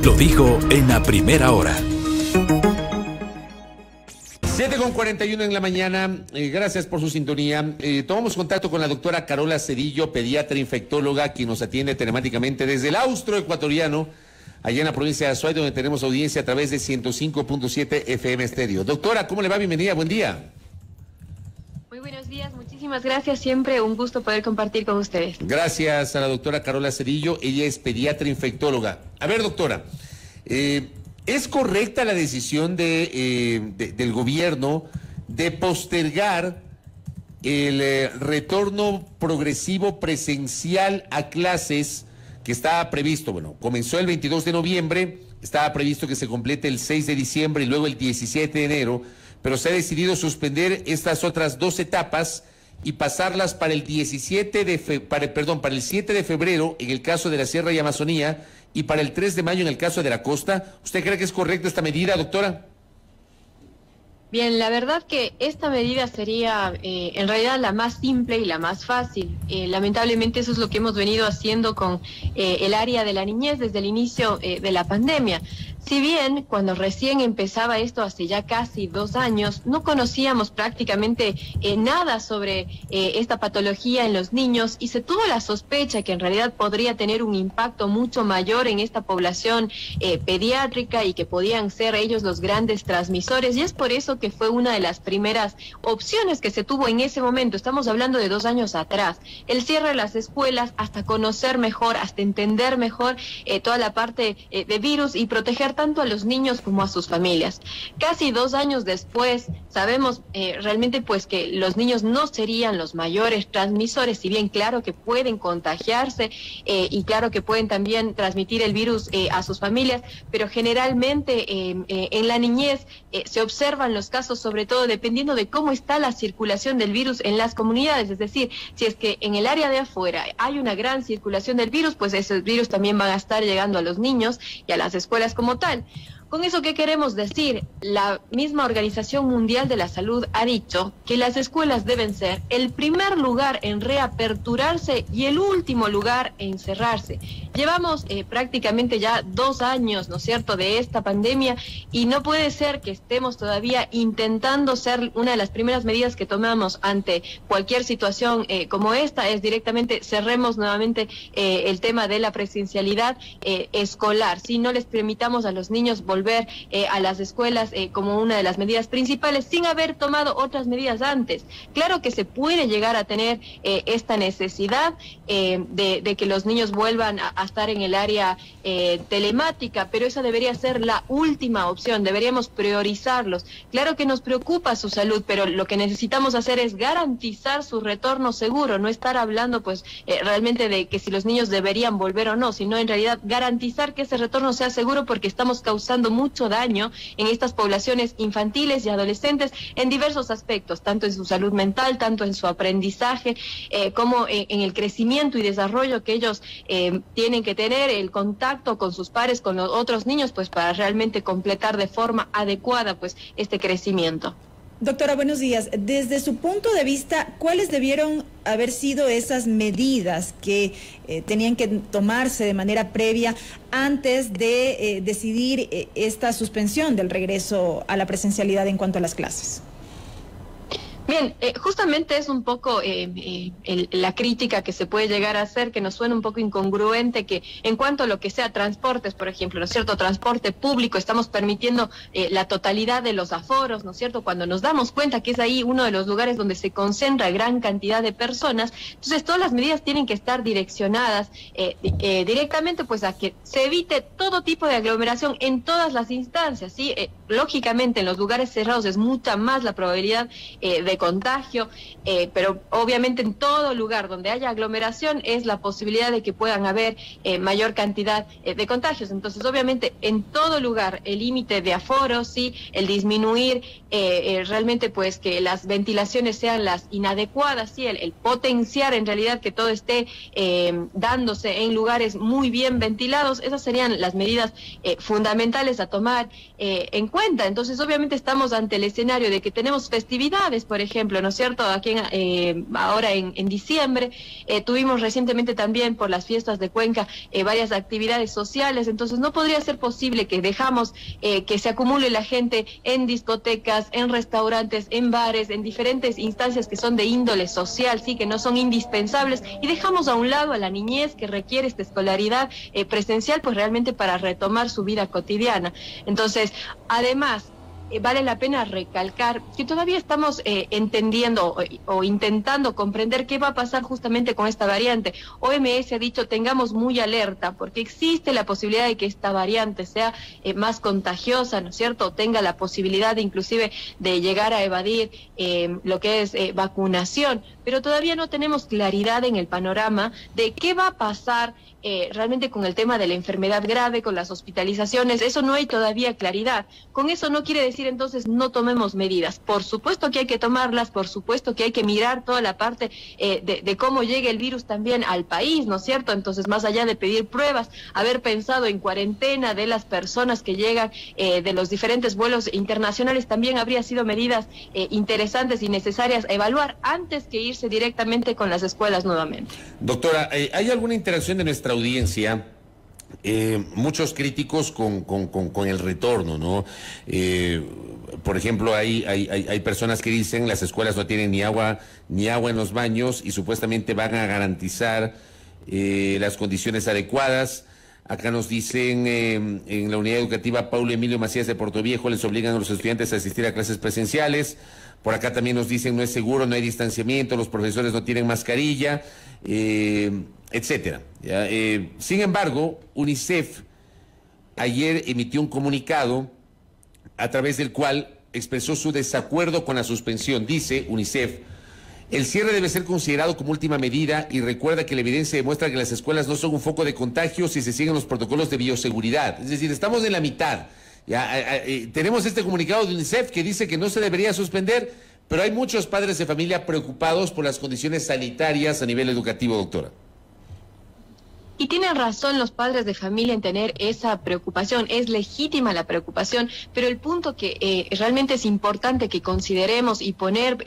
Lo dijo en la primera hora. 7:41 en la mañana, gracias por su sintonía. Tomamos contacto con la doctora Carola Cedillo, pediatra infectóloga, quien nos atiende telemáticamente desde el Austro ecuatoriano, allá en la provincia de Azuay, donde tenemos audiencia a través de 105.7 FM Estéreo. Doctora, ¿cómo le va? Bienvenida, buen día. Muy buenos días, muchísimas gracias, siempre un gusto poder compartir con ustedes. Gracias a la doctora Carola Cedillo, ella es pediatra infectóloga. A ver, doctora, ¿es correcta la decisión del gobierno de postergar el retorno progresivo presencial a clases que estaba previsto? Bueno, comenzó el 22 de noviembre, estaba previsto que se complete el 6 de diciembre y luego el 17 de enero, pero se ha decidido suspender estas otras dos etapas y pasarlas para el 7 de febrero en el caso de la Sierra y Amazonía y para el 3 de mayo en el caso de la costa. ¿Usted cree que es correcta esta medida, doctora? Bien, la verdad que esta medida sería en realidad la más simple y la más fácil. Lamentablemente eso es lo que hemos venido haciendo con el área de la niñez desde el inicio de la pandemia. Si bien cuando recién empezaba esto hace ya casi 2 años, no conocíamos prácticamente nada sobre esta patología en los niños y se tuvo la sospecha que en realidad podría tener un impacto mucho mayor en esta población pediátrica y que podían ser ellos los grandes transmisores, y es por eso que fue una de las primeras opciones que se tuvo en ese momento. Estamos hablando de 2 años atrás. El cierre de las escuelas hasta conocer mejor, hasta entender mejor toda la parte de virus y proteger tanto a los niños como a sus familias. Casi 2 años después sabemos realmente pues que los niños no serían los mayores transmisores, si bien claro que pueden contagiarse y claro que pueden también transmitir el virus a sus familias, pero generalmente en la niñez se observan los casos, sobre todo dependiendo de cómo está la circulación del virus en las comunidades, es decir, si es que en el área de afuera hay una gran circulación del virus, pues esos virus también van a estar llegando a los niños y a las escuelas como tal. Con eso, ¿qué queremos decir? La misma Organización Mundial de la Salud ha dicho que las escuelas deben ser el primer lugar en reaperturarse y el último lugar en cerrarse. Llevamos prácticamente ya 2 años, ¿no es cierto?, de esta pandemia y no puede ser que estemos todavía intentando ser una de las primeras medidas que tomamos ante cualquier situación como esta, es directamente cerremos nuevamente el tema de la presencialidad escolar. Si no les permitamos a los niños volver a las escuelas como una de las medidas principales sin haber tomado otras medidas antes. Claro que se puede llegar a tener esta necesidad de que los niños vuelvan a estar en el área telemática, pero esa debería ser la última opción, deberíamos priorizarlos. Claro que nos preocupa su salud, pero lo que necesitamos hacer es garantizar su retorno seguro, no estar hablando pues realmente de que si los niños deberían volver o no, sino en realidad garantizar que ese retorno sea seguro, porque estamos causando mucho daño en estas poblaciones infantiles y adolescentes en diversos aspectos, tanto en su salud mental, tanto en su aprendizaje, como en el crecimiento y desarrollo que ellos tienen que tener, el contacto con sus pares, con los otros niños, pues para realmente completar de forma adecuada pues este crecimiento. Doctora, buenos días. Desde su punto de vista, ¿cuáles debieron haber sido esas medidas que tenían que tomarse de manera previa antes de decidir esta suspensión del regreso a la presencialidad en cuanto a las clases? Bien, justamente es un poco la crítica que se puede llegar a hacer, que nos suena un poco incongruente, que en cuanto a lo que sea transportes, por ejemplo, ¿no es cierto?, transporte público, estamos permitiendo la totalidad de los aforos, ¿no es cierto?, cuando nos damos cuenta que es ahí uno de los lugares donde se concentra gran cantidad de personas. Entonces todas las medidas tienen que estar direccionadas directamente pues a que se evite todo tipo de aglomeración en todas las instancias, ¿sí? Lógicamente en los lugares cerrados es mucha más la probabilidad de contagio, pero obviamente en todo lugar donde haya aglomeración es la posibilidad de que puedan haber mayor cantidad de contagios. Entonces obviamente en todo lugar el límite de aforo, sí, el disminuir realmente pues que las ventilaciones sean las inadecuadas, sí, el potenciar en realidad que todo esté dándose en lugares muy bien ventilados, esas serían las medidas fundamentales a tomar en cuenta. Entonces obviamente estamos ante el escenario de que tenemos festividades, por ejemplo, ¿no es cierto? Aquí ahora en diciembre tuvimos recientemente también por las fiestas de Cuenca varias actividades sociales, entonces no podría ser posible que dejamos que se acumule la gente en discotecas, en restaurantes, en bares, en diferentes instancias que son de índole social, sí, que no son indispensables, y dejamos a un lado a la niñez que requiere esta escolaridad presencial, pues realmente para retomar su vida cotidiana. Entonces, además, vale la pena recalcar que todavía estamos entendiendo o intentando comprender qué va a pasar justamente con esta variante. OMS ha dicho tengamos muy alerta porque existe la posibilidad de que esta variante sea más contagiosa, ¿no es cierto? Tenga la posibilidad inclusive de llegar a evadir lo que es vacunación, pero todavía no tenemos claridad en el panorama de qué va a pasar realmente con el tema de la enfermedad grave, con las hospitalizaciones. Eso no hay todavía claridad. Con eso no quiere decir entonces no tomemos medidas. Por supuesto que hay que tomarlas, por supuesto que hay que mirar toda la parte de cómo llega el virus también al país, ¿no es cierto? Entonces, más allá de pedir pruebas, haber pensado en cuarentena de las personas que llegan de los diferentes vuelos internacionales, también habría sido medidas interesantes y necesarias a evaluar antes que irse directamente con las escuelas nuevamente. Doctora, ¿hay alguna interacción de nuestra audiencia? Muchos críticos con el retorno, ¿no? Por ejemplo, hay personas que dicen las escuelas no tienen ni agua en los baños y supuestamente van a garantizar las condiciones adecuadas. Acá nos dicen en la unidad educativa Paulo Emilio Macías de Portoviejo les obligan a los estudiantes a asistir a clases presenciales. Por acá también nos dicen no es seguro, no hay distanciamiento, los profesores no tienen mascarilla, etcétera. Sin embargo, UNICEF ayer emitió un comunicado a través del cual expresó su desacuerdo con la suspensión. Dice UNICEF: el cierre debe ser considerado como última medida y recuerda que la evidencia demuestra que las escuelas no son un foco de contagio si se siguen los protocolos de bioseguridad. Es decir, estamos en la mitad. Tenemos este comunicado de UNICEF que dice que no se debería suspender, pero hay muchos padres de familia preocupados por las condiciones sanitarias a nivel educativo, doctora. Y tienen razón los padres de familia en tener esa preocupación, es legítima la preocupación, pero el punto que realmente es importante que consideremos y poner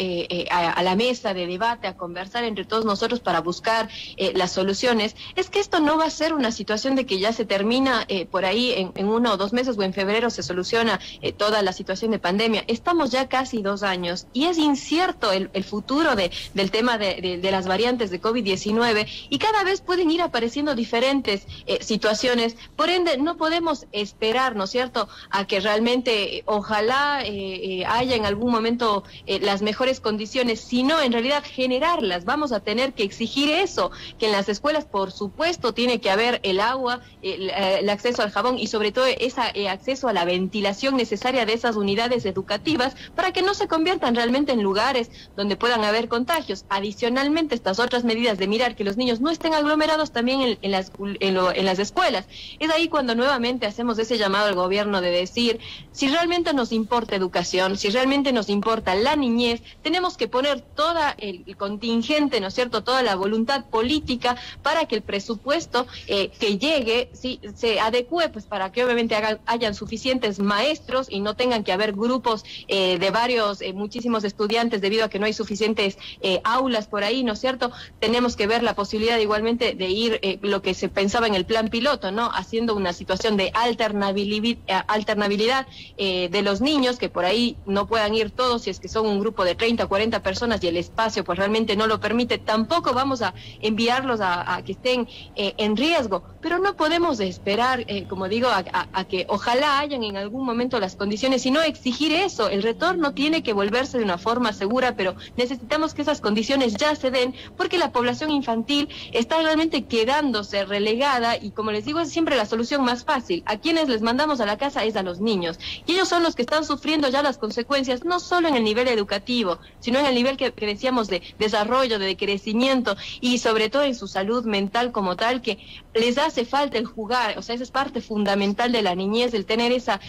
a la mesa de debate, a conversar entre todos nosotros para buscar las soluciones, es que esto no va a ser una situación de que ya se termina por ahí en 1 o 2 meses o en febrero se soluciona toda la situación de pandemia. Estamos ya casi 2 años y es incierto el futuro del tema de las variantes de COVID-19 y cada vez pueden ir apareciendo diferentes situaciones, por ende no podemos esperar, ¿no es cierto?, a que realmente ojalá haya en algún momento las mejores condiciones, sino en realidad generarlas. Vamos a tener que exigir eso, que en las escuelas por supuesto tiene que haber el agua, el acceso al jabón y sobre todo ese acceso a la ventilación necesaria de esas unidades educativas para que no se conviertan realmente en lugares donde puedan haber contagios. Adicionalmente, estas otras medidas de mirar que los niños no estén aglomerados también en las escuelas. Es ahí cuando nuevamente hacemos ese llamado al gobierno de decir, si realmente nos importa educación, si realmente nos importa la niñez, tenemos que poner toda el contingente, ¿no es cierto?, toda la voluntad política para que el presupuesto que llegue se adecue, pues para que obviamente hayan suficientes maestros y no tengan que haber grupos de varios, muchísimos estudiantes debido a que no hay suficientes aulas por ahí, ¿no es cierto? Tenemos que ver la posibilidad igualmente de ir lo que se pensaba en el plan piloto, ¿no?, haciendo una situación de alternabilidad de los niños, que por ahí no puedan ir todos si es que son un grupo de 30 o 40 personas y el espacio pues realmente no lo permite. Tampoco vamos a enviarlos a que estén en riesgo, pero no podemos esperar, como digo, a que ojalá hayan en algún momento las condiciones, sino exigir eso. El retorno tiene que volverse de una forma segura, pero necesitamos que esas condiciones ya se den, porque la población infantil está realmente quedándose relegada y, como les digo, es siempre la solución más fácil. A quienes les mandamos a la casa es a los niños y ellos son los que están sufriendo ya las consecuencias, no solo en el nivel educativo, sino en el nivel que decíamos de desarrollo, de crecimiento y sobre todo en su salud mental como tal, que les hace falta el jugar. O sea, esa es parte fundamental de la niñez, el tener esa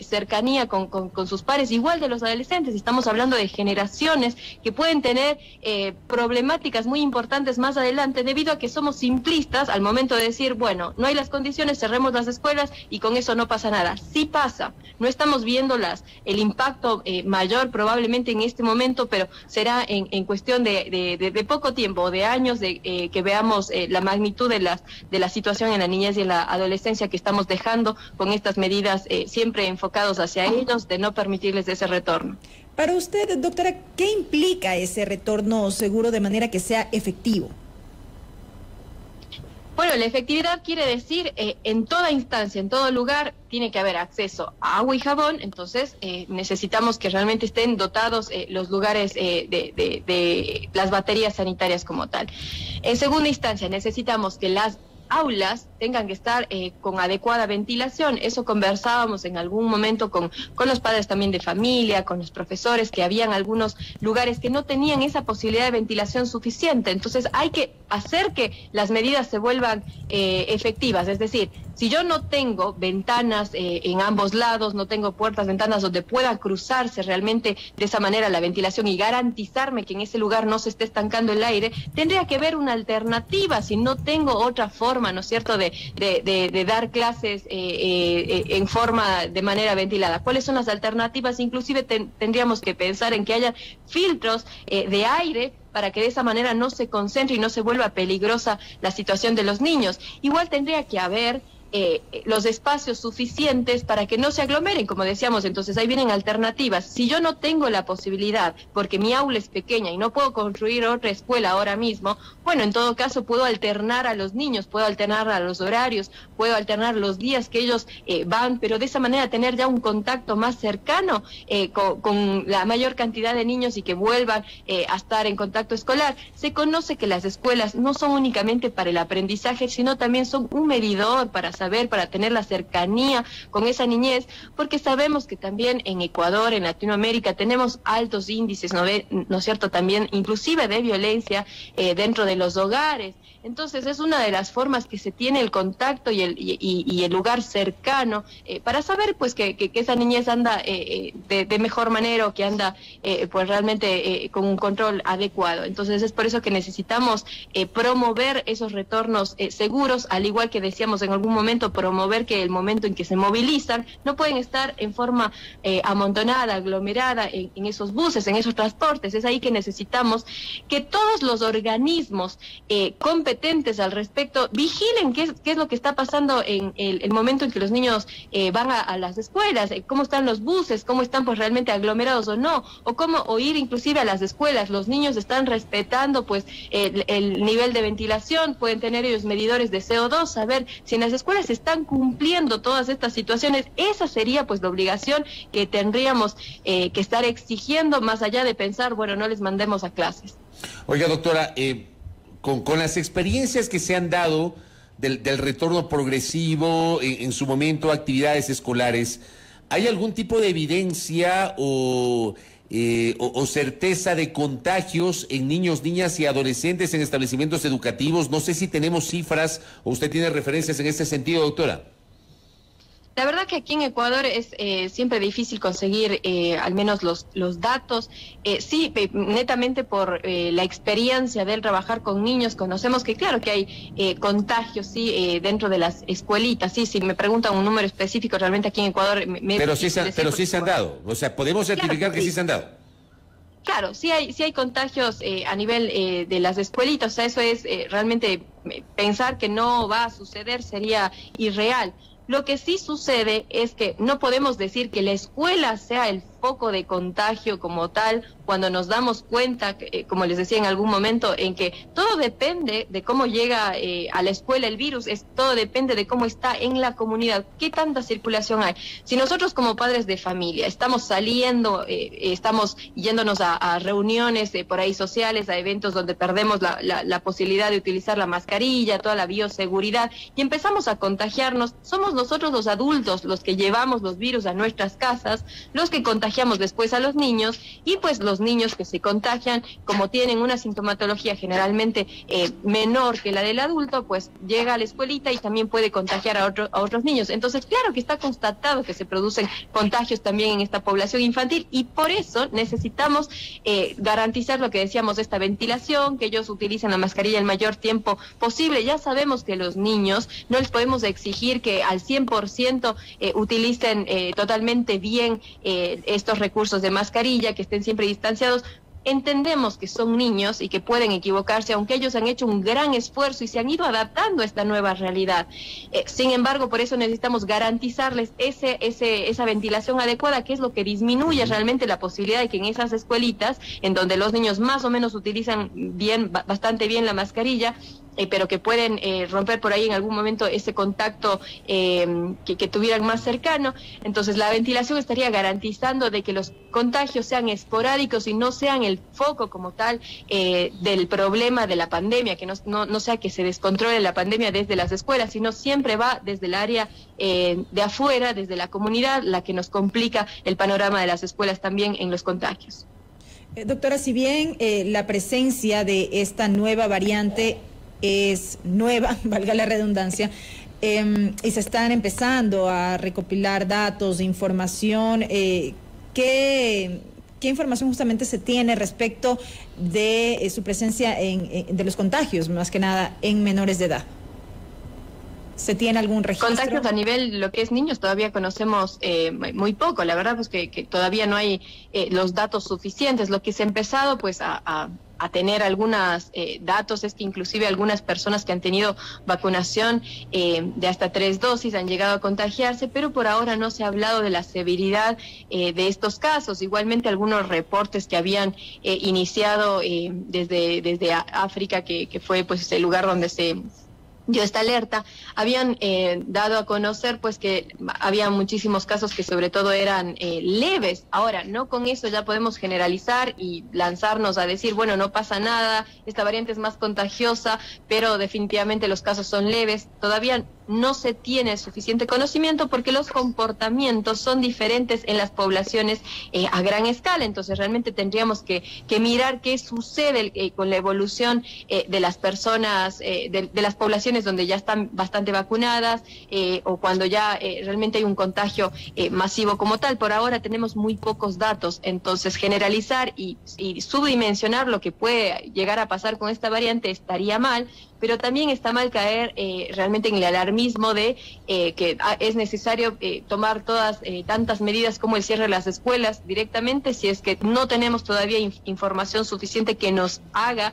cercanía con sus pares, igual de los adolescentes. Estamos hablando de generaciones que pueden tener problemáticas muy importantes más adelante debido a que somos simplistas simplistas al momento de decir, bueno, no hay las condiciones, cerremos las escuelas y con eso no pasa nada. Sí pasa, no estamos viendo el impacto mayor probablemente en este momento, pero será en cuestión de poco tiempo, de años, que veamos la magnitud de la situación en la niñez y en la adolescencia que estamos dejando con estas medidas siempre enfocados hacia ellos, de no permitirles ese retorno. Para usted, doctora, ¿qué implica ese retorno seguro de manera que sea efectivo? Bueno, la efectividad quiere decir en toda instancia, en todo lugar, tiene que haber acceso a agua y jabón, entonces necesitamos que realmente estén dotados los lugares de las baterías sanitarias como tal. En segunda instancia, necesitamos que las aulas tengan que estar con adecuada ventilación. Eso conversábamos en algún momento con los padres también de familia, con los profesores, que habían algunos lugares que no tenían esa posibilidad de ventilación suficiente. Entonces hay que hacer que las medidas se vuelvan efectivas, es decir, si yo no tengo ventanas en ambos lados, no tengo puertas, ventanas donde pueda cruzarse realmente de esa manera la ventilación y garantizarme que en ese lugar no se esté estancando el aire, tendría que haber una alternativa si no tengo otra forma, ¿no es cierto?, de dar clases en forma de manera ventilada. ¿Cuáles son las alternativas? Inclusive tendríamos que pensar en que haya filtros de aire para que de esa manera no se concentre y no se vuelva peligrosa la situación de los niños. Igual tendría que haber los espacios suficientes para que no se aglomeren, como decíamos. Entonces ahí vienen alternativas. Si yo no tengo la posibilidad, porque mi aula es pequeña y no puedo construir otra escuela ahora mismo, bueno, en todo caso puedo alternar a los niños, puedo alternar a los horarios, puedo alternar los días que ellos van, pero de esa manera tener ya un contacto más cercano con la mayor cantidad de niños y que vuelvan a estar en contacto escolar. Se conoce que las escuelas no son únicamente para el aprendizaje, sino también son un medidor para saber, para tener la cercanía con esa niñez, porque sabemos que también en Ecuador, en Latinoamérica, tenemos altos índices, ¿no es cierto?, también inclusive de violencia dentro de los hogares. Entonces es una de las formas que se tiene el contacto y el lugar cercano para saber pues que esa niñez anda de mejor manera, o que anda pues realmente con un control adecuado. Entonces es por eso que necesitamos promover esos retornos seguros, al igual que decíamos en algún momento, promover que el momento en que se movilizan no pueden estar en forma amontonada, aglomerada en esos buses, en esos transportes. Es ahí que necesitamos que todos los organismos competentes al respecto vigilen qué es lo que está pasando en el momento en que los niños van a las escuelas, cómo están los buses, cómo están pues realmente aglomerados o no, o ir inclusive a las escuelas, los niños están respetando pues el nivel de ventilación, pueden tener ellos medidores de CO2, saber si en las escuelas se están cumpliendo todas estas situaciones. Esa sería pues la obligación que tendríamos que estar exigiendo, más allá de pensar, bueno, no les mandemos a clases. Oiga, doctora, con las experiencias que se han dado del retorno progresivo, en su momento actividades escolares, ¿hay algún tipo de evidencia o certeza de contagios en niños, niñas y adolescentes en establecimientos educativos? No sé si tenemos cifras o usted tiene referencias en este sentido, doctora. La verdad que aquí en Ecuador es siempre difícil conseguir al menos los datos. Sí, netamente por la experiencia del trabajar con niños, conocemos que claro que hay contagios, sí, dentro de las escuelitas. Sí, si me preguntan un número específico, realmente aquí en Ecuador... Pero sí se han dado, o sea, podemos certificar que sí se han dado. Claro, sí hay contagios a nivel de las escuelitas, o sea, eso es realmente pensar que no va a suceder sería irreal. Lo que sí sucede es que no podemos decir que la escuela sea el foco de contagio como tal, cuando nos damos cuenta, como les decía en algún momento, en que todo depende de cómo llega a la escuela el virus, todo depende de cómo está en la comunidad, qué tanta circulación hay. Si nosotros como padres de familia estamos saliendo, estamos yéndonos a reuniones por ahí sociales, a eventos donde perdemos la posibilidad de utilizar la mascarilla, toda la bioseguridad, y empezamos a contagiarnos, somos nosotros los adultos los que llevamos los virus a nuestras casas, los que contagiamos contagiamos después a los niños, y pues los niños que se contagian, como tienen una sintomatología generalmente menor que la del adulto, pues llega a la escuelita y también puede contagiar a otros niños. Entonces, claro que está constatado que se producen contagios también en esta población infantil, y por eso necesitamos garantizar lo que decíamos, esta ventilación, que ellos utilicen la mascarilla el mayor tiempo posible. Ya sabemos que los niños no les podemos exigir que al 100% utilicen totalmente bien estos recursos de mascarilla, que estén siempre distanciados. Entendemos que son niños y que pueden equivocarse, aunque ellos han hecho un gran esfuerzo y se han ido adaptando a esta nueva realidad. Sin embargo, por eso necesitamos garantizarles esa ventilación adecuada, que es lo que disminuye realmente la posibilidad de que en esas escuelitas, en donde los niños más o menos utilizan bastante bien la mascarilla, pero que pueden romper por ahí en algún momento ese contacto que tuvieran más cercano. Entonces la ventilación estaría garantizando de que los contagios sean esporádicos y no sean el foco como tal del problema de la pandemia, que no sea que se descontrole la pandemia desde las escuelas, sino siempre va desde el área de afuera, desde la comunidad, la que nos complica el panorama de las escuelas también en los contagios. Doctora, si bien la presencia de esta nueva variante es nueva, valga la redundancia, y se están empezando a recopilar datos, información, ¿qué información justamente se tiene respecto de su presencia de los contagios, más que nada en menores de edad? ¿Se tiene algún registro? Contagios a nivel lo que es niños todavía conocemos muy poco. La verdad pues que todavía no hay los datos suficientes. Lo que se ha empezado pues a tener algunos datos es que inclusive algunas personas que han tenido vacunación de hasta 3 dosis han llegado a contagiarse, pero por ahora no se ha hablado de la severidad de estos casos. Igualmente algunos reportes que habían iniciado desde África, que fue pues el lugar donde se dio esta alerta, habían dado a conocer pues que había muchísimos casos que sobre todo eran leves. Ahora, no con eso ya podemos generalizar y lanzarnos a decir, bueno, no pasa nada, esta variante es más contagiosa, pero definitivamente los casos son leves. Todavía no se tiene suficiente conocimiento porque los comportamientos son diferentes en las poblaciones a gran escala. Entonces realmente tendríamos que mirar qué sucede con la evolución de las personas, de las poblaciones donde ya están bastante vacunadas o cuando ya realmente hay un contagio masivo como tal. Por ahora tenemos muy pocos datos, entonces generalizar y subdimensionar lo que puede llegar a pasar con esta variante estaría mal, pero también está mal caer realmente en el alarmismo de que es necesario tomar tantas medidas como el cierre de las escuelas directamente, si es que no tenemos todavía información suficiente que nos haga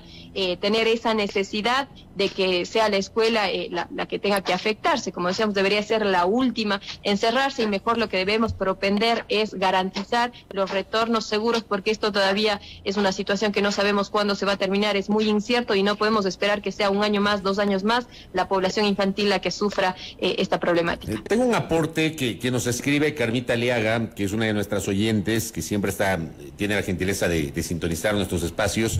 tener esa necesidad de que sea la escuela la que tenga que afectarse. Como decíamos, debería ser la última en cerrarse, y mejor lo que debemos propender es garantizar los retornos seguros, porque esto todavía es una situación que no sabemos cuándo se va a terminar, es muy incierto y no podemos esperar que sea 1 año más, 2 años más la población infantil la que sufra esta problemática. Tengo un aporte que nos escribe Carmita Aliaga, que es una de nuestras oyentes, que siempre tiene la gentileza de sintonizar nuestros espacios.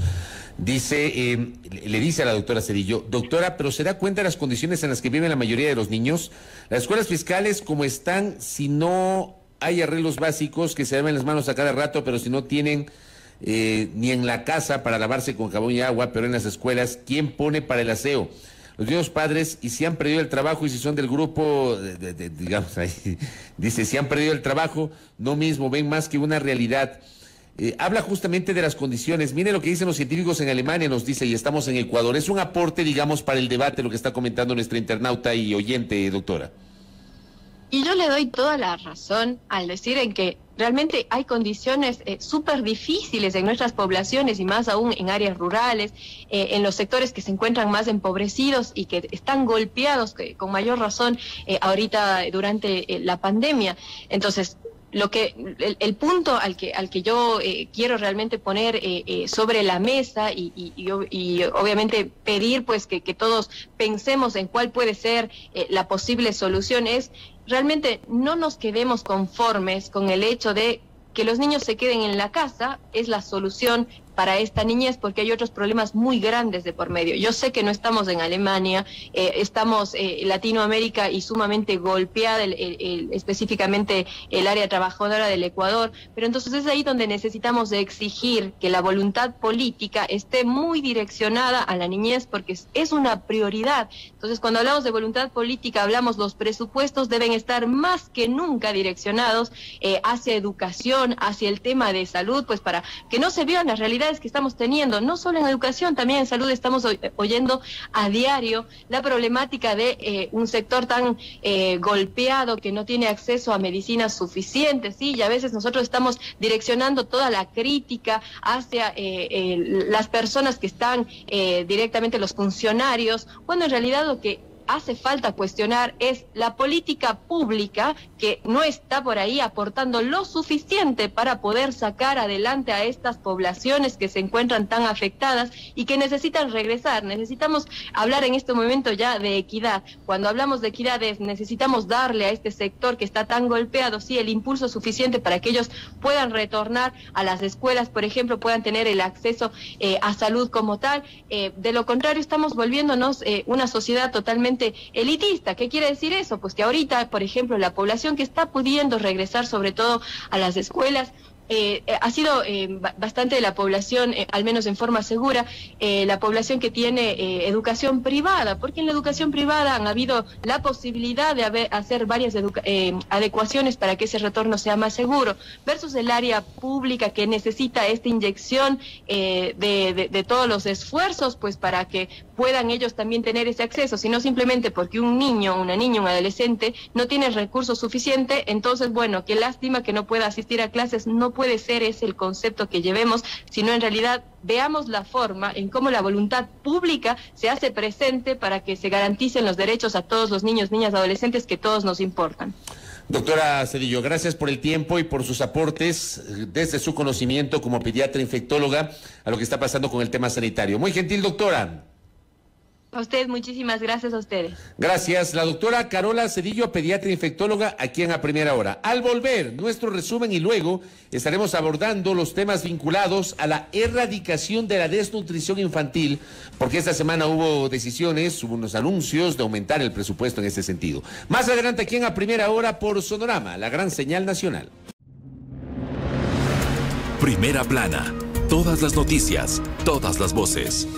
Dice, le dice a la doctora Cedillo: doctora, ¿pero se da cuenta de las condiciones en las que viven la mayoría de los niños? Las escuelas fiscales, como están, si no hay arreglos básicos, que se laven las manos a cada rato, pero si no tienen ni en la casa para lavarse con jabón y agua, pero en las escuelas, ¿quién pone para el aseo? Los mismos padres, y si han perdido el trabajo, y si son del grupo, digamos ahí, dice, si han perdido el trabajo, no mismo, ven más que una realidad. Habla justamente de las condiciones. Mire lo que dicen los científicos en Alemania, nos dice, y estamos en Ecuador. Es un aporte, digamos, para el debate, lo que está comentando nuestra internauta y oyente, doctora. Y yo le doy toda la razón al decir en que realmente hay condiciones súper difíciles en nuestras poblaciones, y más aún en áreas rurales, en los sectores que se encuentran más empobrecidos y que están golpeados con mayor razón ahorita durante la pandemia. Entonces, el punto al que yo quiero realmente poner sobre la mesa y obviamente pedir pues que todos pensemos en cuál puede ser la posible solución es realmente no nos quedemos conformes con el hecho de que los niños se queden en la casa es la solución para esta niñez, porque hay otros problemas muy grandes de por medio. Yo sé que no estamos en Alemania, estamos Latinoamérica y sumamente golpeada, específicamente el área trabajadora del Ecuador, pero entonces es ahí donde necesitamos de exigir que la voluntad política esté muy direccionada a la niñez, porque es una prioridad. Entonces, cuando hablamos de voluntad política, hablamos los presupuestos deben estar más que nunca direccionados hacia educación, hacia el tema de salud, pues para que no se vean las realidades que estamos teniendo, no solo en educación, también en salud. Estamos oyendo a diario la problemática de un sector tan golpeado que no tiene acceso a medicinas suficientes, ¿sí? Y a veces nosotros estamos direccionando toda la crítica hacia las personas que están directamente, los funcionarios, cuando en realidad lo que hace falta cuestionar es la política pública, que no está por ahí aportando lo suficiente para poder sacar adelante a estas poblaciones que se encuentran tan afectadas y que necesitan regresar. Necesitamos hablar en este momento ya de equidad. Cuando hablamos de equidad necesitamos darle a este sector que está tan golpeado, sí, el impulso suficiente para que ellos puedan retornar a las escuelas, por ejemplo, puedan tener el acceso a salud como tal. De lo contrario, estamos volviéndonos una sociedad totalmente elitista. ¿Qué quiere decir eso? Pues que ahorita, por ejemplo, la población que está pudiendo regresar sobre todo a las escuelas, ha sido bastante de la población, al menos en forma segura, la población que tiene educación privada, porque en la educación privada han habido la posibilidad de hacer varias adecuaciones para que ese retorno sea más seguro, versus el área pública que necesita esta inyección de todos los esfuerzos, pues para que puedan ellos también tener ese acceso, sino simplemente porque un niño, una niña, un adolescente no tiene recursos suficientes. Entonces, bueno, qué lástima que no pueda asistir a clases. No puede ser ese el concepto que llevemos, sino en realidad veamos la forma en cómo la voluntad pública se hace presente para que se garanticen los derechos a todos los niños, niñas, adolescentes que todos nos importan. Doctora Cedillo, gracias por el tiempo y por sus aportes desde su conocimiento como pediatra infectóloga a lo que está pasando con el tema sanitario. Muy gentil, doctora. A ustedes, muchísimas gracias a ustedes. Gracias, la doctora Carola Cedillo, pediatra infectóloga, aquí en A Primera Hora. Al volver, nuestro resumen y luego estaremos abordando los temas vinculados a la erradicación de la desnutrición infantil, porque esta semana hubo decisiones, hubo unos anuncios de aumentar el presupuesto en ese sentido. Más adelante aquí en A Primera Hora por Sonorama, la gran señal nacional. Primera plana, todas las noticias, todas las voces.